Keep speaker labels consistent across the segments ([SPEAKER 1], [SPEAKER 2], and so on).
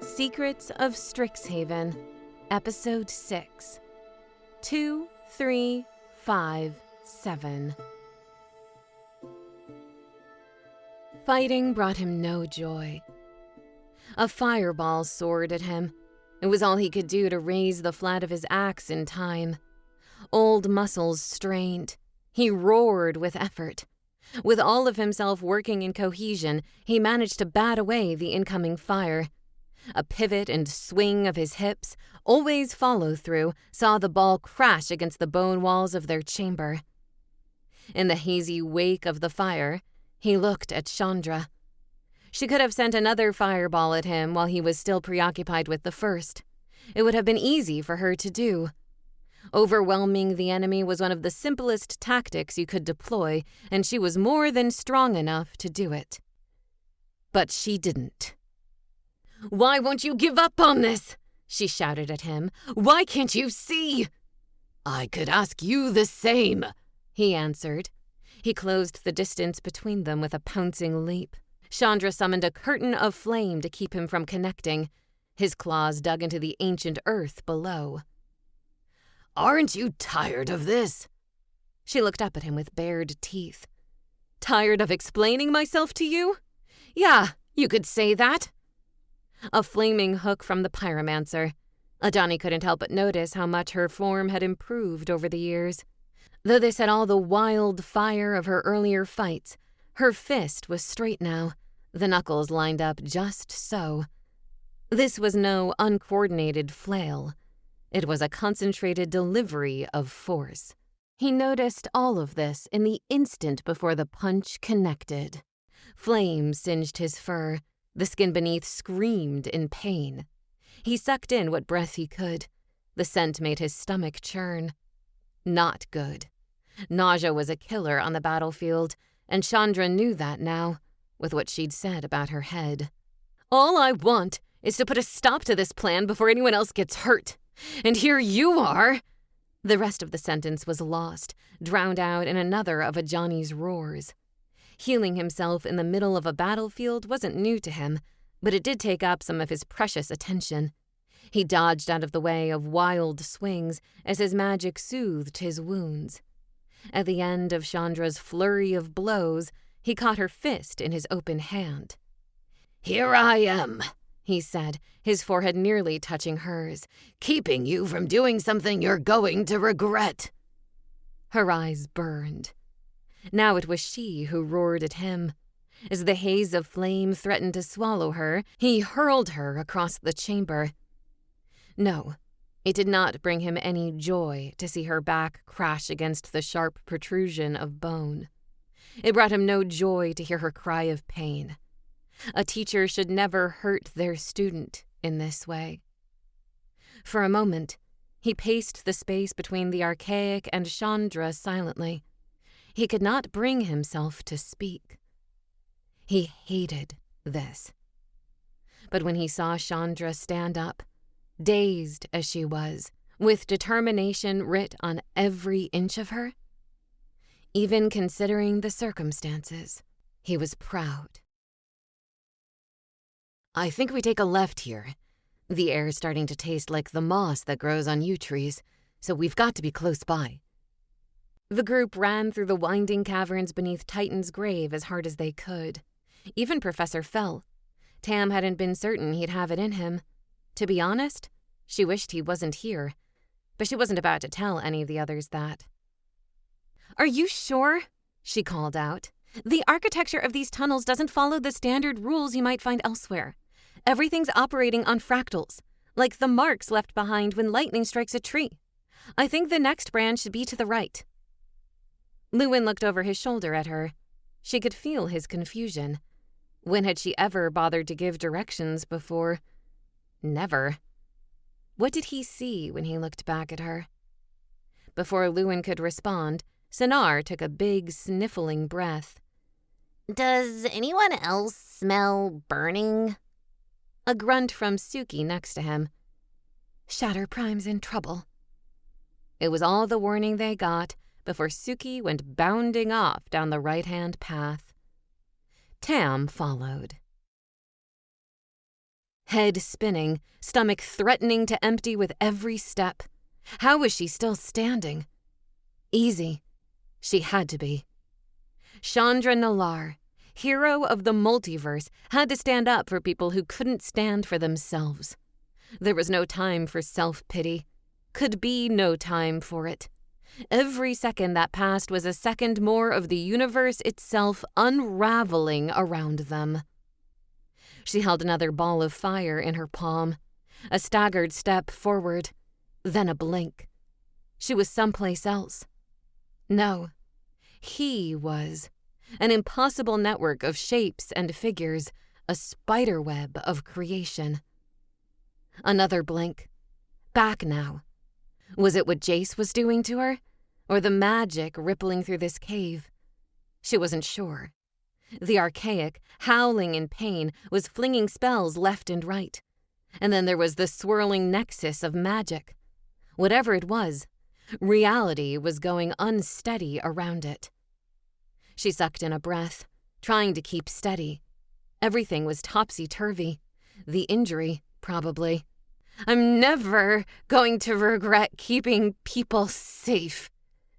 [SPEAKER 1] Secrets of Strixhaven, Episode 6, 2, 3, 5, 7. Fighting brought him no joy. A fireball soared at him. It was all he could do to raise the flat of his axe in time. Old muscles strained. He roared with effort. With all of himself working in cohesion, he managed to bat away the incoming fire. A pivot and swing of his hips, always follow-through, saw the ball crash against the bone walls of their chamber. In the hazy wake of the fire, he looked at Chandra. She could have sent another fireball at him while he was still preoccupied with the first. It would have been easy for her to do. Overwhelming the enemy was one of the simplest tactics you could deploy, and she was more than strong enough to do it. But she didn't. "Why won't you give up on this?" she shouted at him. "Why can't you see?" "I could ask you the same," he answered. He closed the distance between them with a pouncing leap. Chandra summoned a curtain of flame to keep him from connecting. His claws dug into the ancient earth below. "Aren't you tired of this?" She looked up at him with bared teeth. "Tired of explaining myself to you? Yeah, you could say that." A flaming hook from the pyromancer. Ajani couldn't help but notice how much her form had improved over the years. Though this had all the wild fire of her earlier fights, her fist was straight now, the knuckles lined up just so. This was no uncoordinated flail. It was a concentrated delivery of force. He noticed all of this in the instant before the punch connected. Flame singed his fur. The skin beneath screamed in pain. He sucked in what breath he could. The scent made his stomach churn. Not good. Nausea was a killer on the battlefield, and Chandra knew that now, with what she'd said about her head. "All I want is to put a stop to this plan before anyone else gets hurt. And here you are!" The rest of the sentence was lost, drowned out in another of Ajani's roars. Healing himself in the middle of a battlefield wasn't new to him, but it did take up some of his precious attention. He dodged out of the way of wild swings as his magic soothed his wounds. At the end of Chandra's flurry of blows, he caught her fist in his open hand. "Here I am," he said, his forehead nearly touching hers, "keeping you from doing something you're going to regret." Her eyes burned. Now it was she who roared at him. As the haze of flame threatened to swallow her, he hurled her across the chamber. No, it did not bring him any joy to see her back crash against the sharp protrusion of bone. It brought him no joy to hear her cry of pain. A teacher should never hurt their student in this way. For a moment, he paced the space between the archaic and Chandra silently. He could not bring himself to speak. He hated this. But when he saw Chandra stand up, dazed as she was, with determination writ on every inch of her, even considering the circumstances, he was proud. "I think we take a left here. The air's starting to taste like the moss that grows on yew trees, so we've got to be close by." The group ran through the winding caverns beneath Titan's grave as hard as they could. Even Professor fell. Tam hadn't been certain he'd have it in him. To be honest, she wished he wasn't here, but she wasn't about to tell any of the others that. "Are you sure?" she called out. "The architecture of these tunnels doesn't follow the standard rules you might find elsewhere. Everything's operating on fractals, like the marks left behind when lightning strikes a tree. I think the next branch should be to the right." Luen looked over his shoulder at her. She could feel his confusion. When had she ever bothered to give directions before? Never. What did he see when he looked back at her? Before Luen could respond, Sonar took a big, sniffling breath.
[SPEAKER 2] "Does anyone else smell burning?"
[SPEAKER 1] A grunt from Suki next to him. "Shatter Prime's in trouble." It was all the warning they got before Suki went bounding off down the right-hand path. Tam followed. head spinning, stomach threatening to empty with every step. How was she still standing? Easy. She had to be. Chandra Nalar, hero of the multiverse, had to stand up for people who couldn't stand for themselves. There was no time for self-pity. Could be no time for it. Every second that passed was a second more of the universe itself unraveling around them. She held another ball of fire in her palm, a staggered step forward, then a blink. She was someplace else. No, he was. An impossible network of shapes and figures, a spiderweb of creation. Another blink. Back now. Was it what Jace was doing to her? Or the magic rippling through this cave? She wasn't sure. The archaic, howling in pain, was flinging spells left and right. And then there was the swirling nexus of magic. Whatever it was, reality was going unsteady around it. She sucked in a breath, trying to keep steady. Everything was topsy-turvy. The injury, probably. "I'm never going to regret keeping people safe,"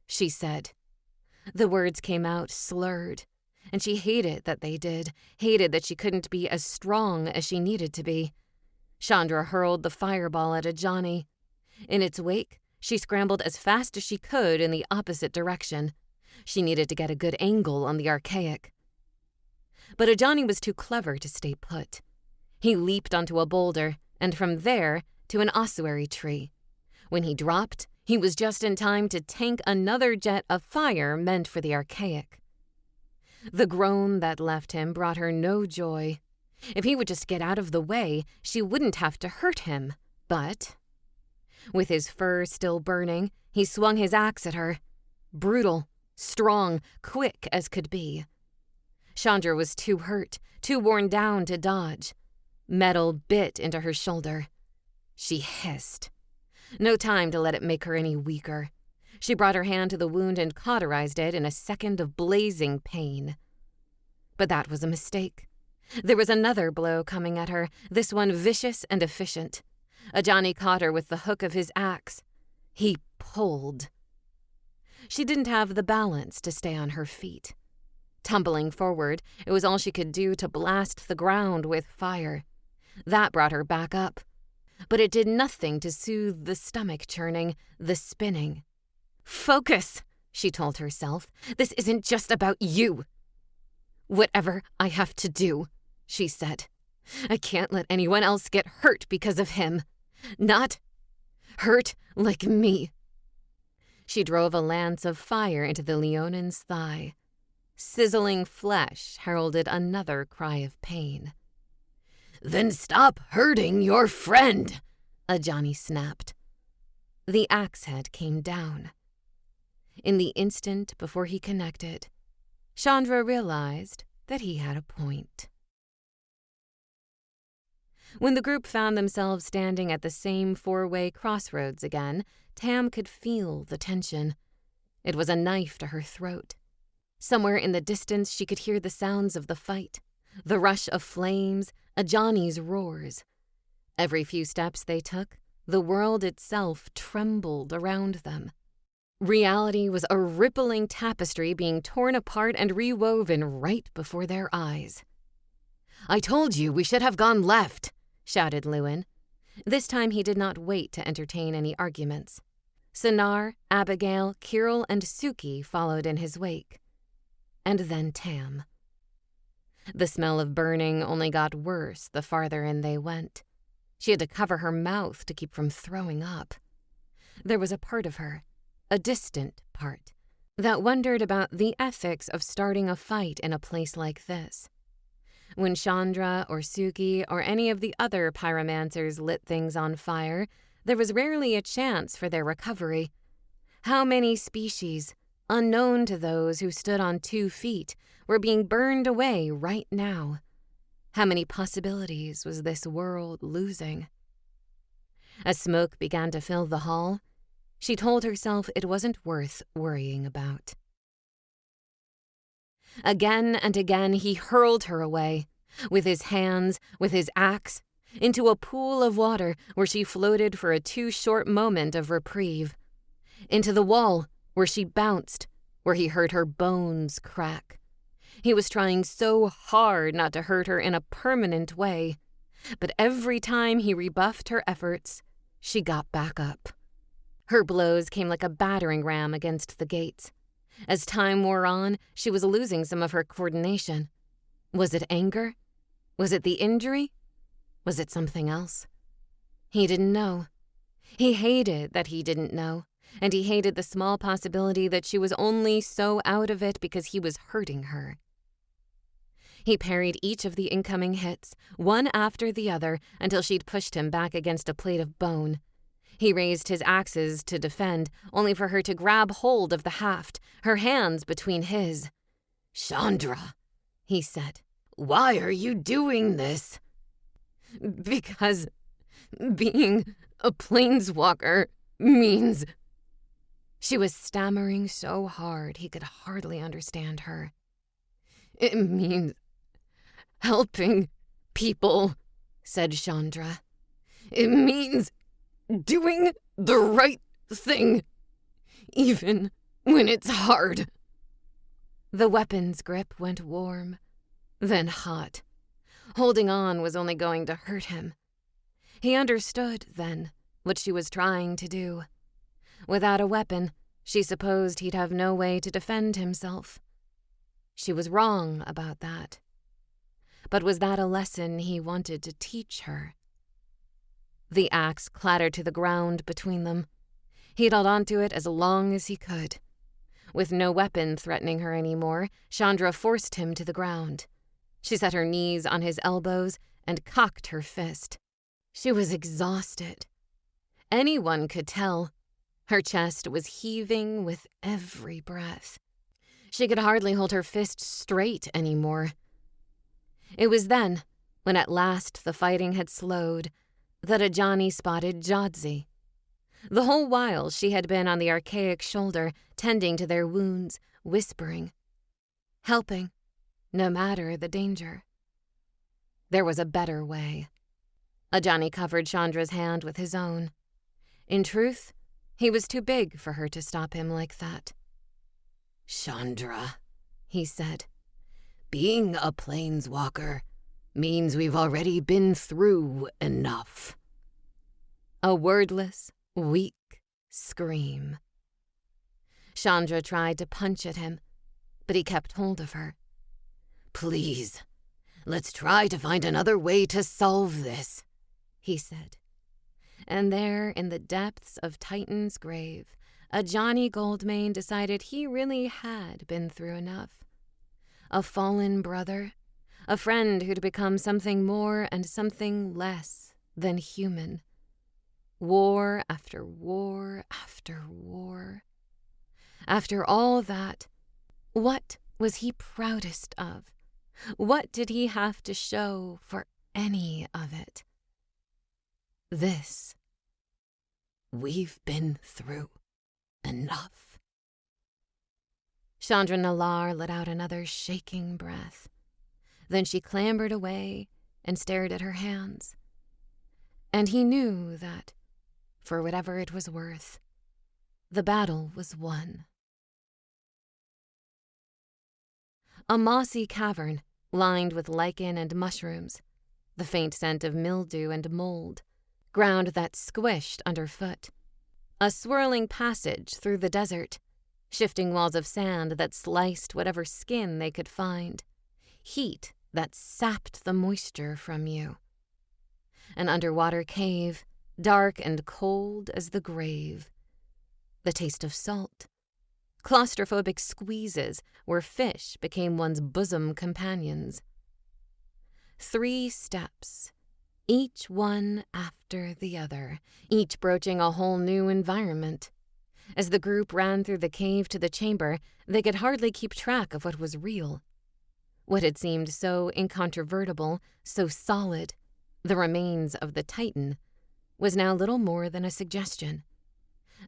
[SPEAKER 1] she said. The words came out slurred, and she hated that they did, hated that she couldn't be as strong as she needed to be. Chandra hurled the fireball at Ajani. In its wake, she scrambled as fast as she could in the opposite direction. She needed to get a good angle on the archaic. But Ajani was too clever to stay put. He leaped onto a boulder, and from there to an ossuary tree. When he dropped, he was just in time to tank another jet of fire meant for the archaic. The groan that left him brought her no joy. If he would just get out of the way, she wouldn't have to hurt him. But, with his fur still burning, he swung his axe at her. Brutal, strong, quick as could be. Chandra was too hurt, too worn down to dodge. Metal bit into her shoulder. She hissed. No time to let it make her any weaker. She brought her hand to the wound and cauterized it in a second of blazing pain. But that was a mistake. There was another blow coming at her, this one vicious and efficient. Ajani caught her with the hook of his axe. He pulled. She didn't have the balance to stay on her feet. Tumbling forward, it was all she could do to blast the ground with fire. That brought her back up. But it did nothing to soothe the stomach churning, the spinning. "Focus," she told herself. "This isn't just about you." "Whatever I have to do," she said. "I can't let anyone else get hurt because of him. Not hurt like me." She drove a lance of fire into the Leonan's thigh. Sizzling flesh heralded another cry of pain. "Then stop hurting your friend," Ajani snapped. The axe head came down. In the instant before he connected, Chandra realized that he had a point. When the group found themselves standing at the same four-way crossroads again, Tam could feel the tension. It was a knife to her throat. Somewhere in the distance she could hear the sounds of the fight, the rush of flames, Ajani's roars. Every few steps they took, the world itself trembled around them. Reality was a rippling tapestry being torn apart and rewoven right before their eyes. "I told you we should have gone left," shouted Luen. This time he did not wait to entertain any arguments. Sonar, Abigail, Kirill, and Suki followed in his wake. And then Tam. The smell of burning only got worse the farther in they went. She had to cover her mouth to keep from throwing up. There was a part of her, a distant part, that wondered about the ethics of starting a fight in a place like this. When Chandra or Suki or any of the other pyromancers lit things on fire, there was rarely a chance for their recovery. How many species, unknown to those who stood on 2 feet, were being burned away right now? How many possibilities was this world losing? As smoke began to fill the hall, she told herself it wasn't worth worrying about. Again and again he hurled her away, with his hands, with his axe. into a pool of water where she floated for a too short moment of reprieve, into the wall where she bounced, where he heard her bones crack. He was trying so hard not to hurt her in a permanent way, but every time he rebuffed her efforts, she got back up. Her blows came like a battering ram against the gates. As time wore on, she was losing some of her coordination. Was it anger? Was it the injury? Was it something else? He didn't know. He hated that he didn't know, and he hated the small possibility that she was only so out of it because he was hurting her. He parried each of the incoming hits, one after the other, until she'd pushed him back against a plate of bone. He raised his axes to defend, only for her to grab hold of the haft, her hands between his. "Chandra," he said, "why are you doing this?" "Because being a planeswalker means..." She was stammering so hard he could hardly understand her. "It means helping people," said Chandra. "It means doing the right thing, even when it's hard." The weapon's grip went warm, then hot. Holding on was only going to hurt him. He understood, then, what she was trying to do. Without a weapon, she supposed he'd have no way to defend himself. She was wrong about that. But was that a lesson he wanted to teach her? The axe clattered to the ground between them. He held onto it as long as he could. With no weapon threatening her anymore, Chandra forced him to the ground. She set her knees on his elbows and cocked her fist. She was exhausted. Anyone could tell. Her chest was heaving with every breath. She could hardly hold her fist straight anymore. It was then, when at last the fighting had slowed, that Ajani spotted Jadzi. The whole while she had been on the archaic shoulder, tending to their wounds, whispering, helping, no matter the danger. There was a better way. Ajani covered Chandra's hand with his own. In truth, he was too big for her to stop him like that. "Chandra," he said, "being a planeswalker means we've already been through enough." A wordless, weak scream. Chandra tried to punch at him, but he kept hold of her. "Please, let's try to find another way to solve this," he said. And there, in the depths of Titan's grave, Ajani Goldmane decided he really had been through enough. A fallen brother, a friend who'd become something more and something less than human. War after war after war. After all that, what was he proudest of? What did he have to show for any of it? This. We've been through enough. Chandra Nalar let out another shaking breath. Then she clambered away and stared at her hands. And he knew that, for whatever it was worth, the battle was won. A mossy cavern, lined with lichen and mushrooms, the faint scent of mildew and mold, ground that squished underfoot. A swirling passage through the desert, shifting walls of sand that sliced whatever skin they could find, heat that sapped the moisture from you. An underwater cave, dark and cold as the grave. The taste of salt. Claustrophobic squeezes where fish became one's bosom companions. 3 steps, each one after the other, each broaching a whole new environment. As the group ran through the cave to the chamber, they could hardly keep track of what was real. What had seemed so incontrovertible, so solid, the remains of the Titan, was now little more than a suggestion.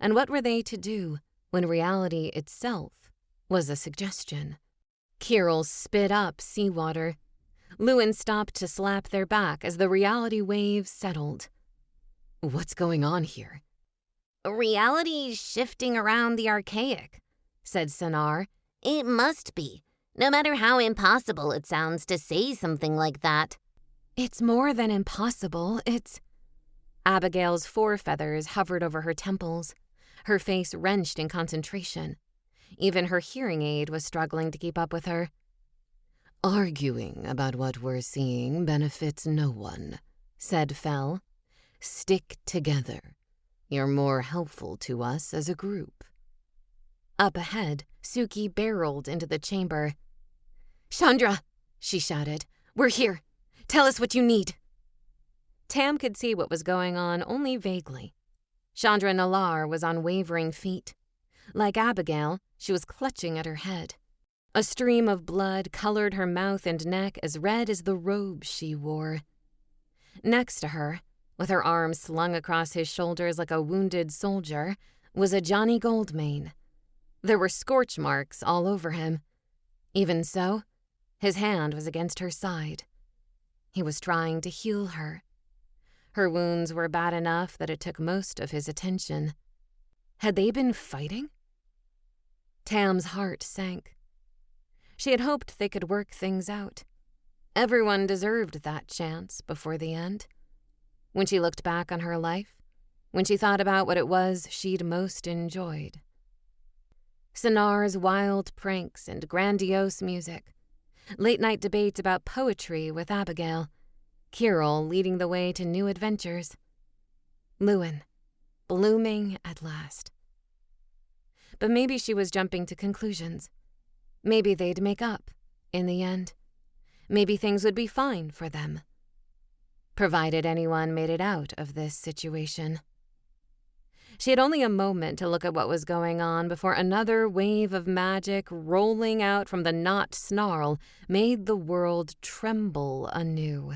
[SPEAKER 1] And what were they to do when reality itself was a suggestion? Kirill spit up seawater. Luen stopped to slap their back as the reality wave settled. "What's going on here?"
[SPEAKER 2] Reality's shifting around the archaic, said Sonar. It must be, no matter how impossible it sounds to say something like that.
[SPEAKER 1] "It's more than impossible, it's—" Abigail's forefeathers hovered over her temples, her face wrenched in concentration. Even her hearing aid was struggling to keep up with her. "Arguing about what we're seeing benefits no one," said Fel. "Stick together. You're more helpful to us as a group." Up ahead, Suki barreled into the chamber. "Chandra," she shouted, "we're here. Tell us what you need." Tam could see what was going on only vaguely. Chandra Nalar was on wavering feet. Like Abigail, she was clutching at her head. A stream of blood colored her mouth and neck as red as the robe she wore. Next to her, with her arms slung across his shoulders like a wounded soldier, was Ajani Goldmane. There were scorch marks all over him. Even so, his hand was against her side. He was trying to heal her. Her wounds were bad enough that it took most of his attention. Had they been fighting? Tam's heart sank. She had hoped they could work things out. Everyone deserved that chance before the end. When she looked back on her life, when she thought about what it was she'd most enjoyed. Sonar's wild pranks and grandiose music, late-night debates about poetry with Abigail, Kirill leading the way to new adventures. Luen, blooming at last. But maybe she was jumping to conclusions. Maybe they'd make up, in the end. Maybe things would be fine for them. Provided anyone made it out of this situation. She had only a moment to look at what was going on before another wave of magic rolling out from the knot snarl made the world tremble anew.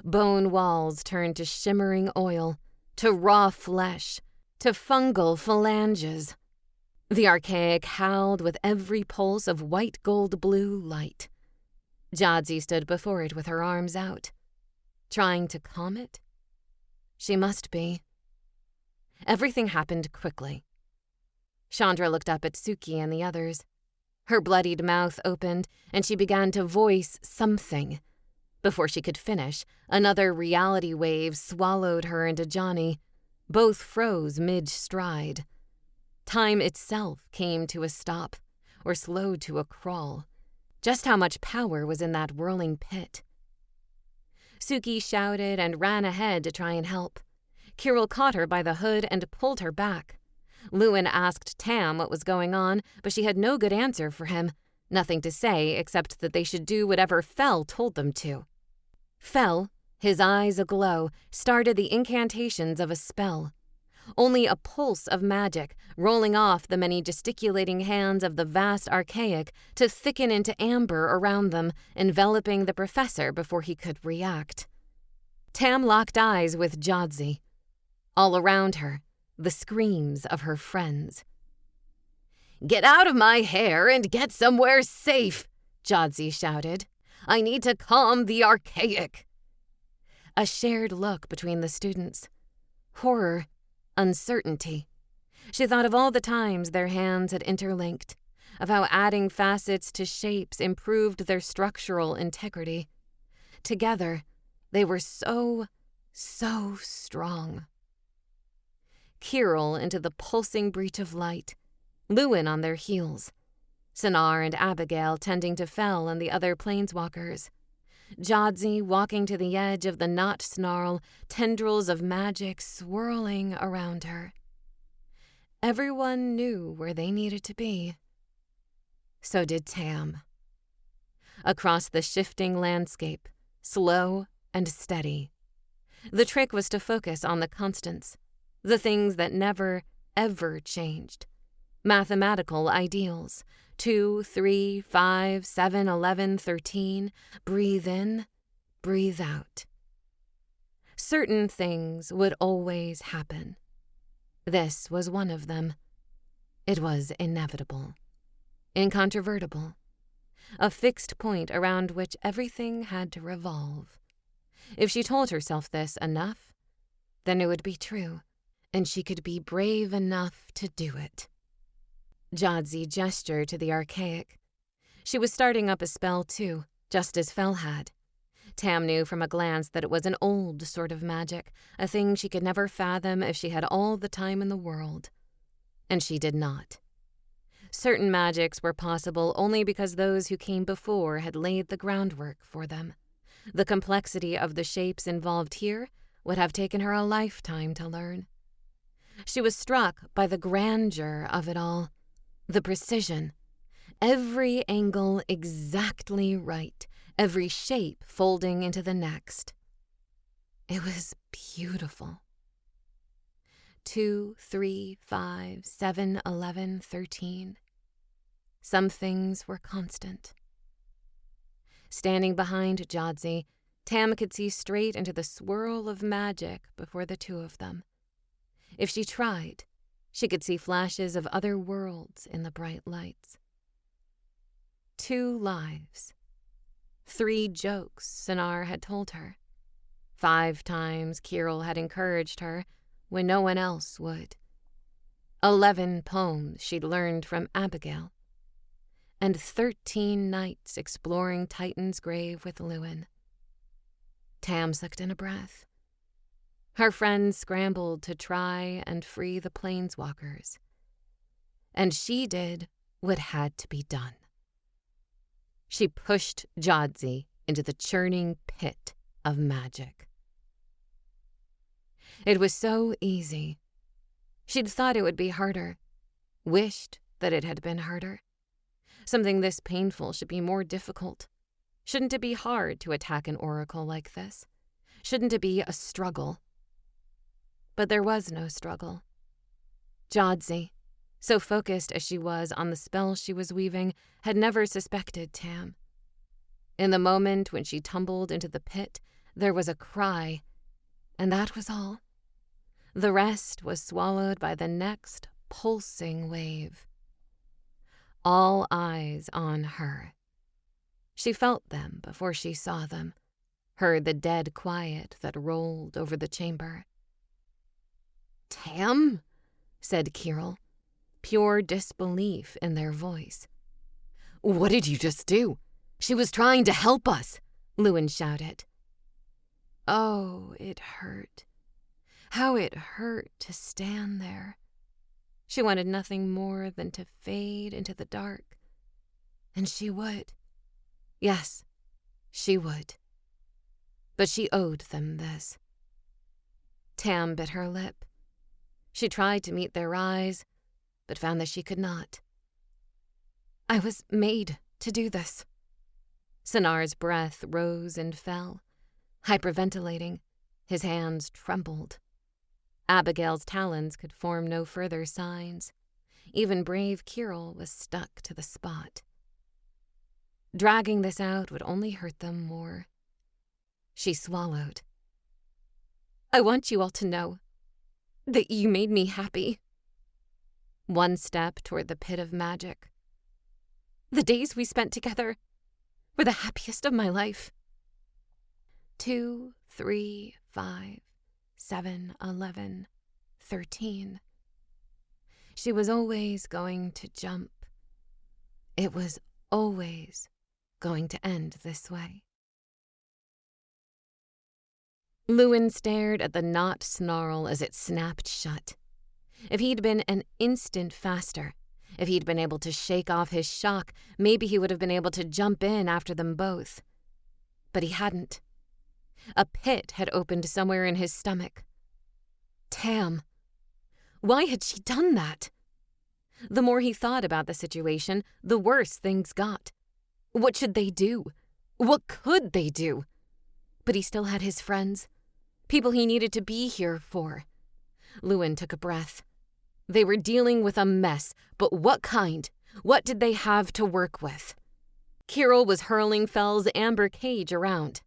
[SPEAKER 1] Bone walls turned to shimmering oil, to raw flesh, to fungal phalanges. The archaic howled with every pulse of white gold blue light. Jadzi stood before it with her arms out. Trying to calm it? She must be. Everything happened quickly. Chandra looked up at Suki and the others. Her bloodied mouth opened, and she began to voice something. Before she could finish, another reality wave swallowed her and Ajani. Both froze mid-stride. Time itself came to a stop, or slowed to a crawl. Just how much power was in that whirling pit? Suki shouted and ran ahead to try and help. Kirill caught her by the hood and pulled her back. Luen asked Tam what was going on, but she had no good answer for him. Nothing to say except that they should do whatever Fel told them to. Fel, his eyes aglow, started the incantations of a spell. Only a pulse of magic, rolling off the many gesticulating hands of the vast archaic to thicken into amber around them, enveloping the professor before he could react. Tam locked eyes with Jadzi. All around her, the screams of her friends. "Get out of my hair and get somewhere safe," Jadzi shouted. "I need to calm the archaic." A shared look between the students. Horror. Uncertainty. She thought of all the times their hands had interlinked, of how adding facets to shapes improved their structural integrity. Together, they were so strong. Kirill into the pulsing breach of light, Luen on their heels, Sonar and Abigail tending to Fel and the other planeswalkers, Jadzi walking to the edge of the knot snarl, tendrils of magic swirling around her. Everyone knew where they needed to be. So did Tam. Across the shifting landscape, slow and steady. The trick was to focus on the constants, the things that never, ever changed. Mathematical ideals. 2, 3, 5, 7, 11, 13. Breathe in, breathe out. Certain things would always happen. This was one of them. It was inevitable, incontrovertible. a fixed point around which everything had to revolve. If she told herself this enough, then it would be true, and she could be brave enough to do it. Jadzi gestured to the archaic. She was starting up a spell too, just as Fel had. Tam knew from a glance that it was an old sort of magic, a thing she could never fathom if she had all the time in the world. And she did not. Certain magics were possible only because those who came before had laid the groundwork for them. The complexity of the shapes involved here would have taken her a lifetime to learn. She was struck by the grandeur of it all, the precision. Every angle exactly right, every shape folding into the next. It was beautiful. 2, 3, 5, 7, 11, 13. Some things were constant. Standing behind Jadzi, Tam could see straight into the swirl of magic before the two of them. If she tried, she could see flashes of other worlds in the bright lights. 2 lives. 3 jokes Sinar had told her. 5 times Kirill had encouraged her when no one else would. 11 poems she'd learned from Abigail. And 13 nights exploring Titan's grave with Luen. Tam sucked in a breath. Her friends scrambled to try and free the planeswalkers. And she did what had to be done. She pushed Jadzi into the churning pit of magic. It was so easy. She'd thought it would be harder, wished that it had been harder. Something this painful should be more difficult. Shouldn't it be hard to attack an oracle like this? Shouldn't it be a struggle? But there was no struggle. Jadzi, so focused as she was on the spell she was weaving, had never suspected Tam. In the moment when she tumbled into the pit, there was a cry, and that was all. The rest was swallowed by the next pulsing wave. All eyes on her. She felt them before she saw them, heard the dead quiet that rolled over the chamber. "Tam?" said Kirill, pure disbelief in their voice. "What did you just do? She was trying to help us," Luen shouted. Oh, it hurt. How it hurt to stand there. She wanted nothing more than to fade into the dark. And she would. Yes, she would. But she owed them this. Tam bit her lip. She tried to meet their eyes, but found that she could not. "I was made to do this." Sinar's breath rose and fell. Hyperventilating, his hands trembled. Abigail's talons could form no further signs. Even brave Kirill was stuck to the spot. Dragging this out would only hurt them more. She swallowed. "I want you all to know that you made me happy." One step toward the pit of magic. "The days we spent together were the happiest of my life." 2, 3, 5, 7, 11, 13. She was always going to jump. It was always going to end this way. Luen stared at the knot snarl as it snapped shut. If he'd been an instant faster, if he'd been able to shake off his shock, maybe he would have been able to jump in after them both. But he hadn't. A pit had opened somewhere in his stomach. Tam. Why had she done that? The more he thought about the situation, the worse things got. What should they do? What could they do? But he still had his friends, people he needed to be here for. Luen took a breath. They were dealing with a mess, but what kind? What did they have to work with? Kirill was hurling Fel's amber cage around.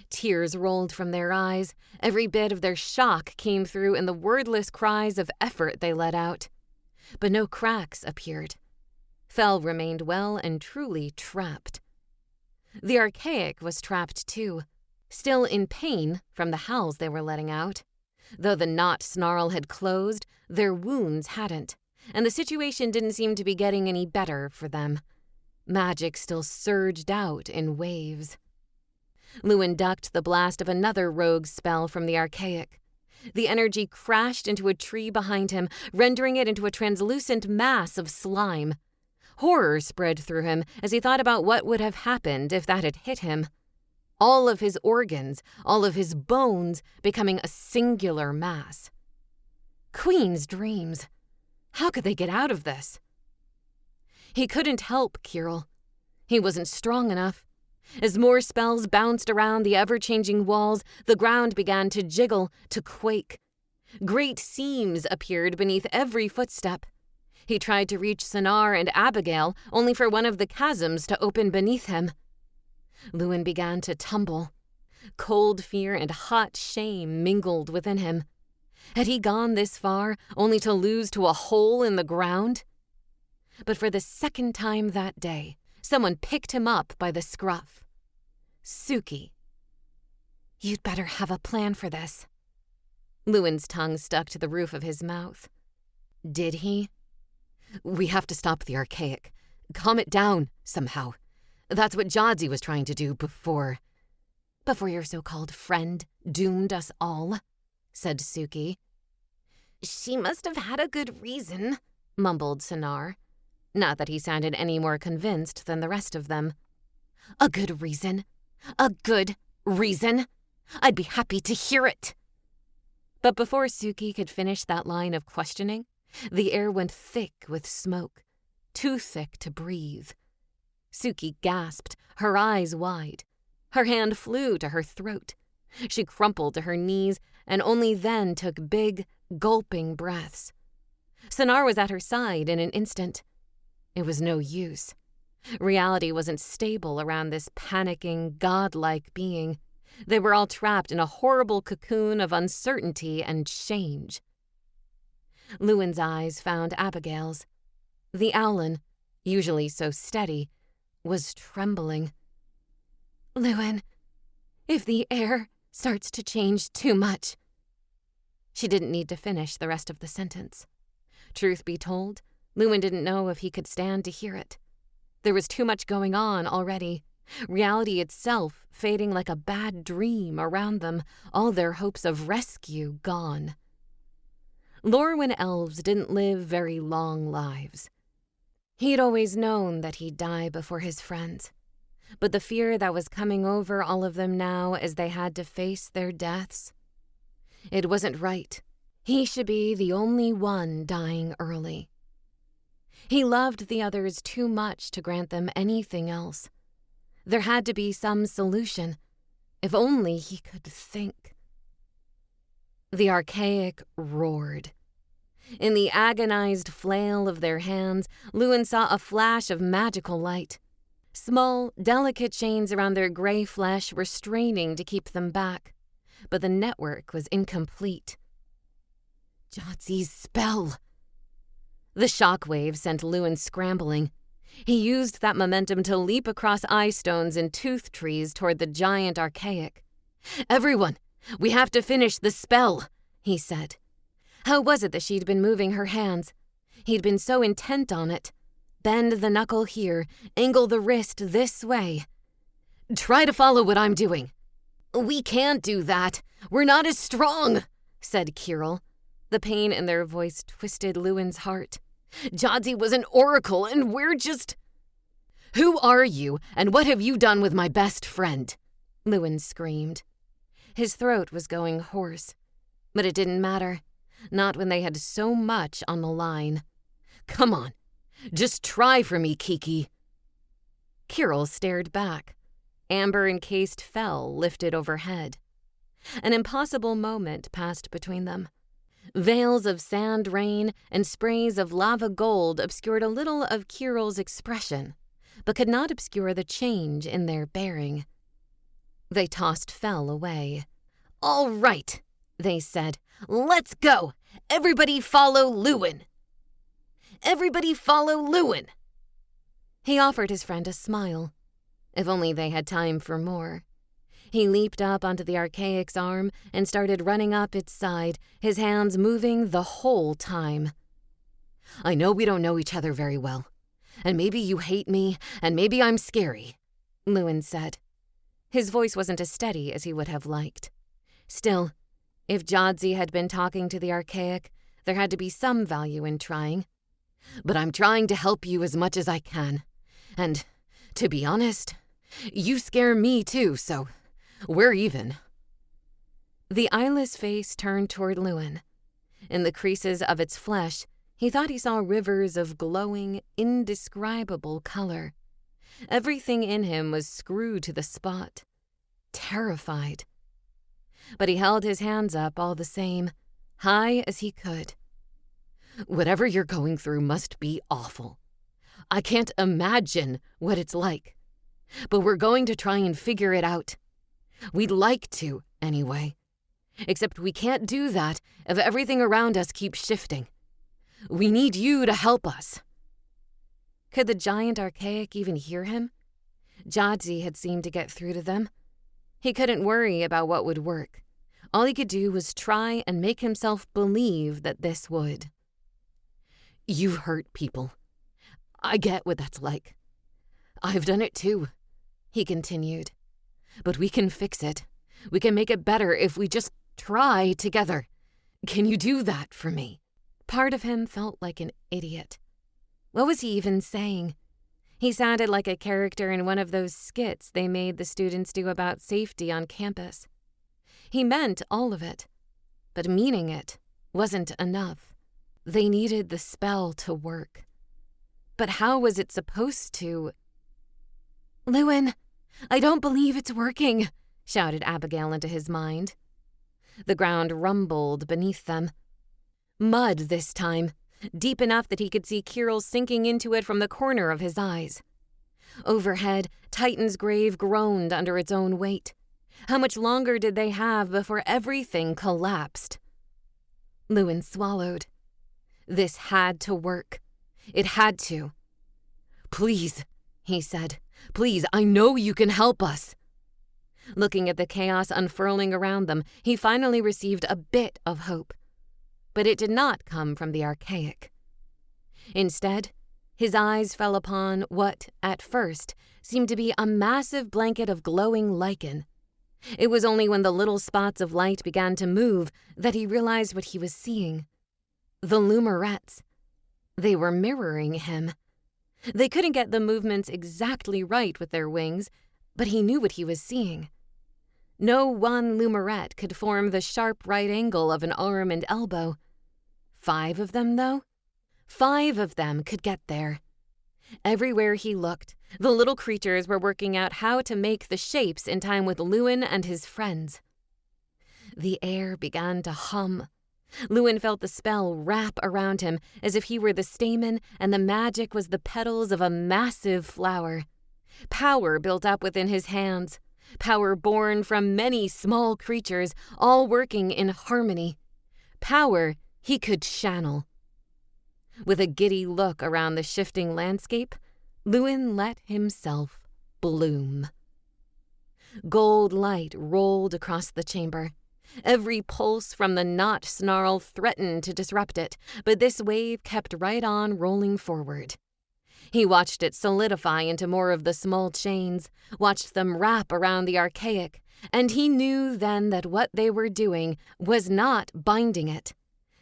[SPEAKER 1] Tears rolled from their eyes. Every bit of their shock came through in the wordless cries of effort they let out. But no cracks appeared. Fel remained well and truly trapped, The archaic was trapped too, still in pain from the howls they were letting out. Though the knot snarl had closed, their wounds hadn't, and the situation didn't seem to be getting any better for them. Magic still surged out in waves. Luen ducked the blast of another rogue spell from the archaic. The energy crashed into a tree behind him, rendering it into a translucent mass of slime. Horror spread through him as he thought about what would have happened if that had hit him. All of his organs, all of his bones becoming a singular mass. Queen's dreams. How could they get out of this? He couldn't help Kirill. He wasn't strong enough. As more spells bounced around the ever-changing walls, the ground began to jiggle, to quake. Great seams appeared beneath every footstep. He tried to reach Sonar and Abigail, only for one of the chasms to open beneath him. Luen began to tumble. Cold fear and hot shame mingled within him. Had he gone this far, only to lose to a hole in the ground? But for the second time that day, someone picked him up by the scruff. Suki. You'd better have a plan for this. Luen's tongue stuck to the roof of his mouth. Did he? We have to stop the archaic. Calm it down, somehow. That's what Jodzi was trying to do before your so-called friend doomed us all, said Suki. She must have had a good reason, mumbled Sonar. Not that he sounded any more convinced than the rest of them. A good reason? A good reason? I'd be happy to hear it. But before Suki could finish that line of questioning, the air went thick with smoke, too thick to breathe. Suki gasped, her eyes wide. Her hand flew to her throat. She crumpled to her knees and only then took big, gulping breaths. Sonar was at her side in an instant. It was no use. Reality wasn't stable around this panicking, godlike being. They were all trapped in a horrible cocoon of uncertainty and change. Luen's eyes found Abigail's. The Owlin, usually so steady, was trembling. Luen, if the air starts to change too much. She didn't need to finish the rest of the sentence. Truth be told, Luen didn't know if he could stand to hear it. There was too much going on already. Reality itself fading like a bad dream around them, all their hopes of rescue gone. Lorwyn elves didn't live very long lives. He'd always known that he'd die before his friends, but the fear that was coming over all of them now as they had to face their deaths, it wasn't right. He should be the only one dying early. He loved the others too much to grant them anything else. There had to be some solution, if only he could think. The archaic roared. In the agonized flail of their hands, Luen saw a flash of magical light. Small, delicate chains around their gray flesh were straining to keep them back, but the network was incomplete. Jodzi's spell! The shockwave sent Luen scrambling. He used that momentum to leap across eye stones and tooth trees toward the giant archaic. Everyone, we have to finish the spell, he said. How was it that she'd been moving her hands? He'd been so intent on it. Bend the knuckle here, angle the wrist this way. Try to follow what I'm doing. We can't do that. We're not as strong, said Kirill. The pain in their voice twisted Luen's heart. Jodzi was an oracle, and we're just... Who are you, and what have you done with my best friend? Luen screamed. His throat was going hoarse, but it didn't matter. Not when they had so much on the line. Come on, just try for me, Kiki. Kirill stared back. Amber-encased fell lifted overhead. An impossible moment passed between them. Veils of sand rain and sprays of lava gold obscured a little of Kirill's expression, but could not obscure the change in their bearing. They tossed Fell away. All right, they said. Let's go! Everybody follow Luen! Everybody follow Luen! He offered his friend a smile. If only they had time for more. He leaped up onto the archaic's arm and started running up its side, his hands moving the whole time. I know we don't know each other very well, and maybe you hate me, and maybe I'm scary, Luen said. His voice wasn't as steady as he would have liked. Still, if Jadzi had been talking to the archaic, there had to be some value in trying. But I'm trying to help you as much as I can. And, to be honest, you scare me too, so we're even. The eyeless face turned toward Luen. In the creases of its flesh, he thought he saw rivers of glowing, indescribable color. Everything in him was screwed to the spot, terrified. But he held his hands up all the same, high as he could. Whatever you're going through must be awful. I can't imagine what it's like. But we're going to try and figure it out. We'd like to, anyway. Except we can't do that if everything around us keeps shifting. We need you to help us. Could the giant archaic even hear him? Jadzi had seemed to get through to them. He couldn't worry about what would work. All he could do was try and make himself believe that this would. You've hurt people. I get what that's like. I've done it too, he continued. But we can fix it. We can make it better if we just try together. Can you do that for me? Part of him felt like an idiot. What was he even saying? He sounded like a character in one of those skits they made the students do about safety on campus. He meant all of it, but meaning it wasn't enough. They needed the spell to work. But how was it supposed to? Luen, I don't believe it's working, shouted Abigail into his mind. The ground rumbled beneath them. Mud this time, deep enough that he could see Kirill sinking into it from the corner of his eyes. Overhead, Titan's grave groaned under its own weight. How much longer did they have before everything collapsed? Luen swallowed. This had to work. It had to. Please, he said. Please, I know you can help us. Looking at the chaos unfurling around them, he finally received a bit of hope. But it did not come from the archaic. Instead, his eyes fell upon what, at first, seemed to be a massive blanket of glowing lichen. It was only when the little spots of light began to move that he realized what he was seeing. The Lumerettes. They were mirroring him. They couldn't get the movements exactly right with their wings, but he knew what he was seeing. No one Lumerette could form the sharp right angle of an arm and elbow. 5 of them, though? 5 of them could get there. Everywhere he looked, the little creatures were working out how to make the shapes in time with Luen and his friends. The air began to hum. Luen felt the spell wrap around him as if he were the stamen and the magic was the petals of a massive flower. Power built up within his hands. Power born from many small creatures, all working in harmony. Power he could channel. With a giddy look around the shifting landscape, Luen let himself bloom. Gold light rolled across the chamber. Every pulse from the knot snarl threatened to disrupt it, but this wave kept right on rolling forward. He watched it solidify into more of the small chains, watched them wrap around the archaic, and he knew then that what they were doing was not binding it.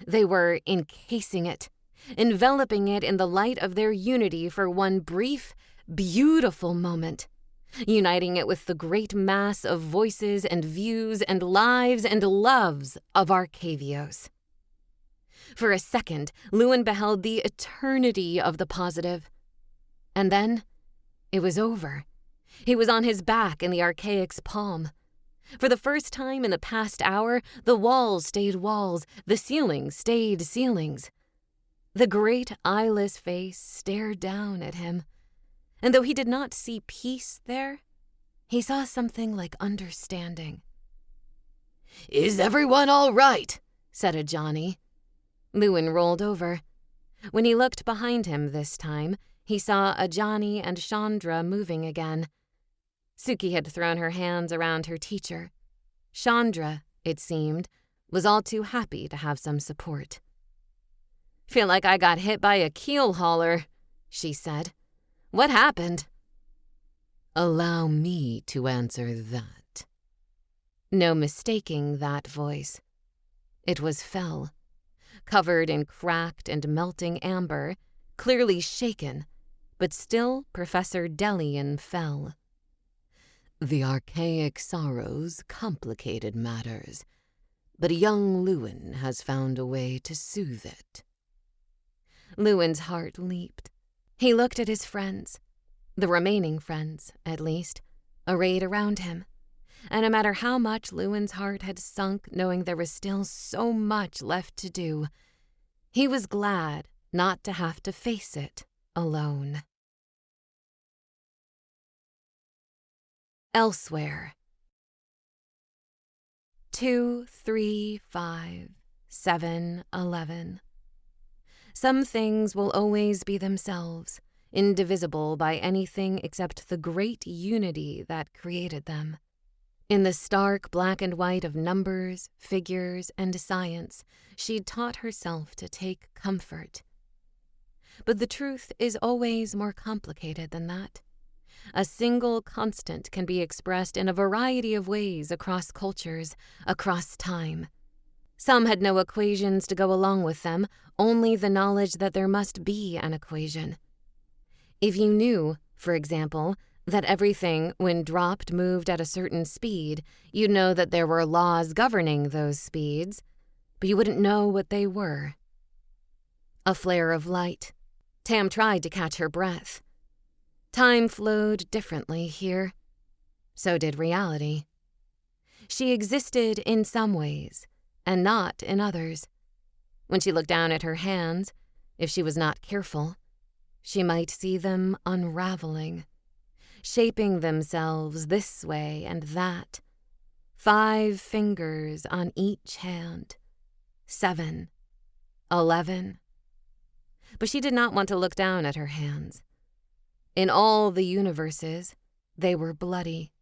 [SPEAKER 1] They were encasing it, enveloping it in the light of their unity for one brief, beautiful moment, uniting it with the great mass of voices and views and lives and loves of Arcavios. For a second, Luen beheld the eternity of the positive. And then, it was over. He was on his back in the archaic's palm. For the first time in the past hour, the walls stayed walls, the ceilings stayed ceilings. The great eyeless face stared down at him, and though he did not see peace there, he saw something like understanding. "Is everyone all right?" said Ajani. Luen rolled over. When he looked behind him this time, he saw Ajani and Chandra moving again. Suki had thrown her hands around her teacher. Chandra, it seemed, was all too happy to have some support. "Feel like I got hit by a keel hauler," she said. "What happened?"
[SPEAKER 3] "Allow me to answer that."
[SPEAKER 1] No mistaking that voice. It was Fel, covered in cracked and melting amber, clearly shaken, but still Professor Delian Fel.
[SPEAKER 3] "The archaic sorrows complicated matters, but young Luen has found a way to soothe it."
[SPEAKER 1] Luen's heart leaped. He looked at his friends, the remaining friends, at least, arrayed around him. And no matter how much Luen's heart had sunk knowing there was still so much left to do, he was glad not to have to face it alone. Elsewhere. 2, 3, 5, 7, 11. Some things will always be themselves, indivisible by anything except the great unity that created them. In the stark black and white of numbers, figures, and science, she'd taught herself to take comfort. But the truth is always more complicated than that. A single constant can be expressed in a variety of ways across cultures, across time. Some had no equations to go along with them, only the knowledge that there must be an equation. If you knew, for example, that everything, when dropped, moved at a certain speed, you'd know that there were laws governing those speeds, but you wouldn't know what they were. A flare of light. Tam tried to catch her breath. Time flowed differently here. So did reality. She existed in some ways, and not in others. When she looked down at her hands, if she was not careful, she might see them unraveling, shaping themselves this way and that. 5 fingers on each hand. 7. 11. But she did not want to look down at her hands. In all the universes, they were bloody.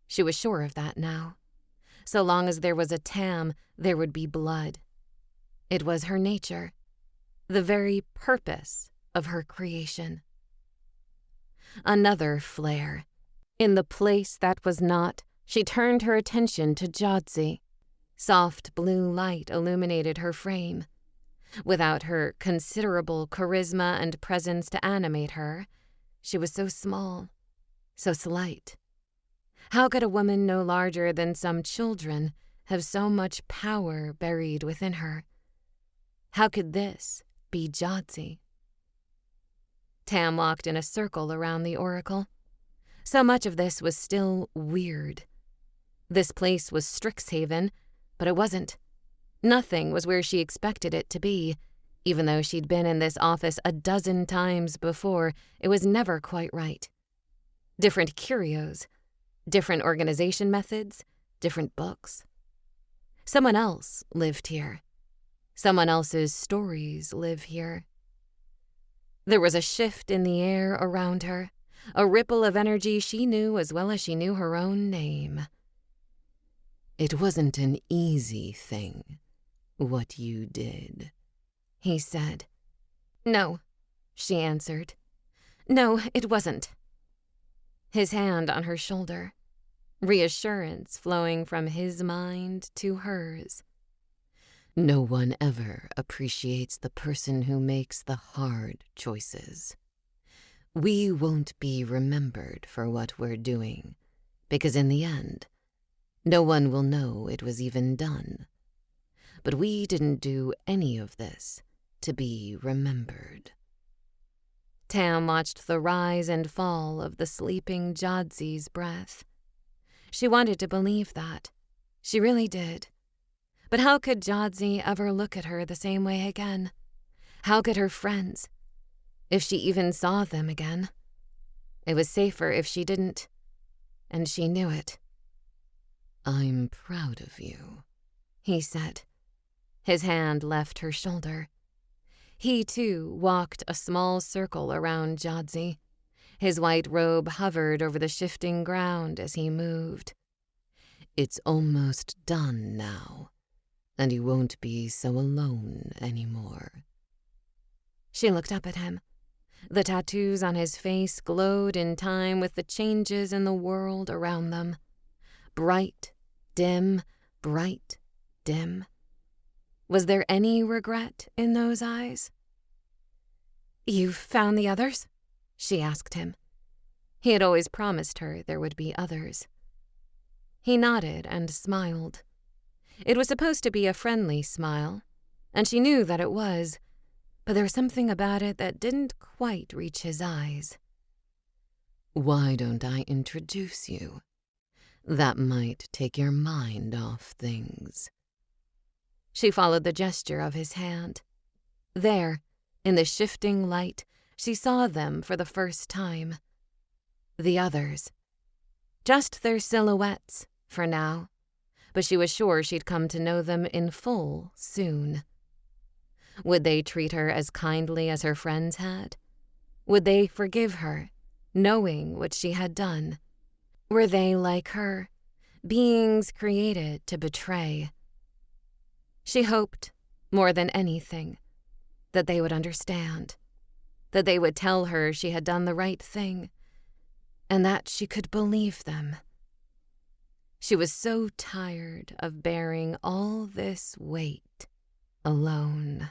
[SPEAKER 1] She was sure of that now. So long as there was a Tam, there would be blood. It was her nature, the very purpose of her creation. Another flare. In the place that was not, she turned her attention to Jodzi. Soft blue light illuminated her frame. Without her considerable charisma and presence to animate her, she was so small, so slight. How could a woman no larger than some children have so much power buried within her? How could this be Jodzi? Tam walked in a circle around the oracle. So much of this was still weird. This place was Strixhaven, but it wasn't. Nothing was where she expected it to be. Even though she'd been in this office a dozen times before, it was never quite right. Different curios, different organization methods, different books. Someone else lived here. Someone else's stories live here. There was a shift in the air around her, a ripple of energy she knew as well as she knew her own name.
[SPEAKER 3] "It wasn't an easy thing, what you did,"
[SPEAKER 1] he said. "No," she answered. "No, it wasn't." His hand on her shoulder, reassurance flowing from his mind to hers.
[SPEAKER 3] "No one ever appreciates the person who makes the hard choices. We won't be remembered for what we're doing, because in the end, no one will know it was even done. But we didn't do any of this to be remembered."
[SPEAKER 1] Tam watched the rise and fall of the sleeping Jodzi's breath. She wanted to believe that. She really did. But how could Jodzi ever look at her the same way again? How could her friends? If she even saw them again. It was safer if she didn't. And she knew it.
[SPEAKER 3] "I'm proud of you,"
[SPEAKER 1] he said. His hand left her shoulder. He, too, walked a small circle around Jodzi. His white robe hovered over the shifting ground as he moved.
[SPEAKER 3] It's almost done now, and you won't be so alone anymore.
[SPEAKER 1] She looked up at him. The tattoos on his face glowed in time with the changes in the world around them. Bright, dim, bright, dim. Was there any regret in those eyes? "You've found the others?" she asked him. He had always promised her there would be others. He nodded and smiled. It was supposed to be a friendly smile, and she knew that it was, but there was something about it that didn't quite reach his eyes.
[SPEAKER 3] Why don't I introduce you? That might take your mind off things.
[SPEAKER 1] She followed the gesture of his hand. There, in the shifting light, she saw them for the first time. The others. Just their silhouettes, for now, but she was sure she'd come to know them in full soon. Would they treat her as kindly as her friends had? Would they forgive her, knowing what she had done? Were they like her, beings created to betray? She hoped, more than anything, that they would understand, that they would tell her she had done the right thing, and that she could believe them. She was so tired of bearing all this weight alone.